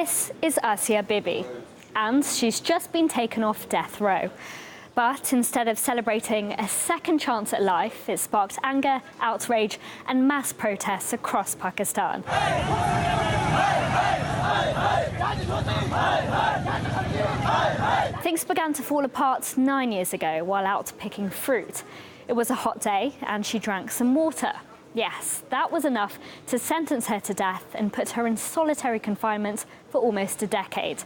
This is Asia Bibi, and she's just been taken off death row. But instead of celebrating a second chance at life, it sparked anger, outrage and mass protests across Pakistan. Things began to fall apart 9 years ago while out picking fruit. It was a hot day and she drank some water. Yes, that was enough to sentence her to death and put her in solitary confinement for almost a decade.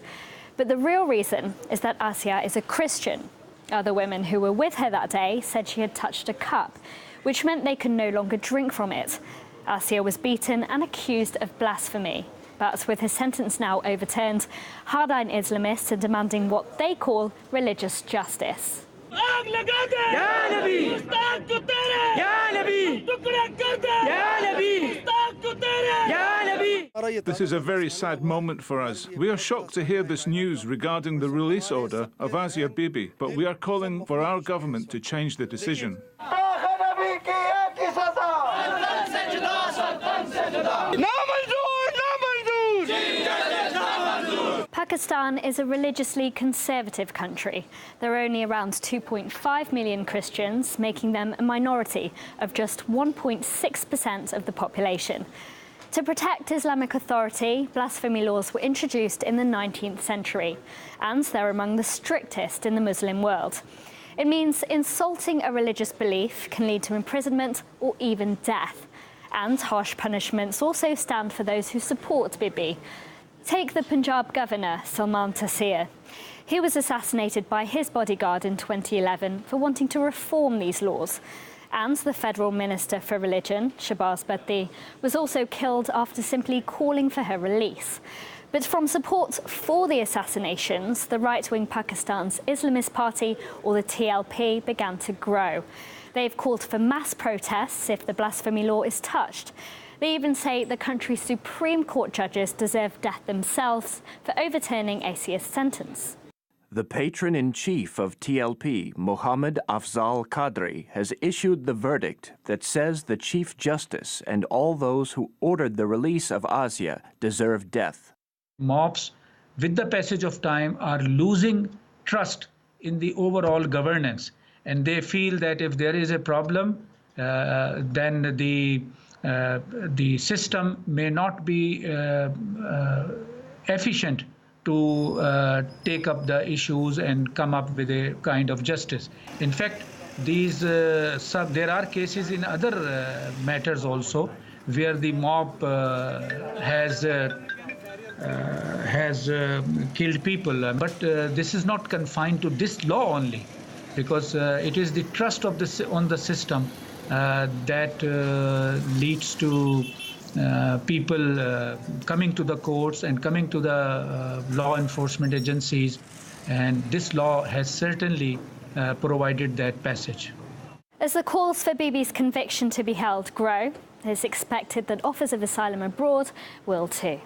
But the real reason is that Asia is a Christian. Other women who were with her that day said she had touched a cup, which meant they could no longer drink from it. Asia was beaten and accused of blasphemy. But with her sentence now overturned, hardline Islamists are demanding what they call religious justice. This is a very sad moment for us. We are shocked to hear this news regarding the release order of Asia Bibi, but we are calling for our government to change the decision. Pakistan is a religiously conservative country. There are only around 2.5 million Christians, making them a minority of just 1.6% of the population. To protect Islamic authority, blasphemy laws were introduced in the 19th century, and they're among the strictest in the Muslim world. It means insulting a religious belief can lead to imprisonment or even death. And harsh punishments also stand for those who support Bibi. Take the Punjab governor, Salman Taseer. He was assassinated by his bodyguard in 2011 for wanting to reform these laws. And the federal minister for religion, Shahbaz Bhatti, was also killed after simply calling for her release. But from support for the assassinations, the right-wing Pakistan's Islamist party, or the TLP, began to grow. They've called for mass protests if the blasphemy law is touched. They even say the country's Supreme Court judges deserve death themselves for overturning Asia's sentence. The patron-in-chief of TLP, Mohammad Afzal Qadri, has issued the verdict that says the Chief Justice and all those who ordered the release of Asia deserve death. Mobs, with the passage of time, are losing trust in the overall governance, and they feel that if there is a problem, then the system may not be efficient to take up the issues and come up with a kind of justice. In fact, there are cases in other matters also where the mob has killed people, but this is not confined to this law only, because it is the trust of on the system that leads to people coming to the courts and coming to the law enforcement agencies, and this law has certainly provided that passage. As the calls for Bibi's conviction to be held grow, it's expected that offers of asylum abroad will too.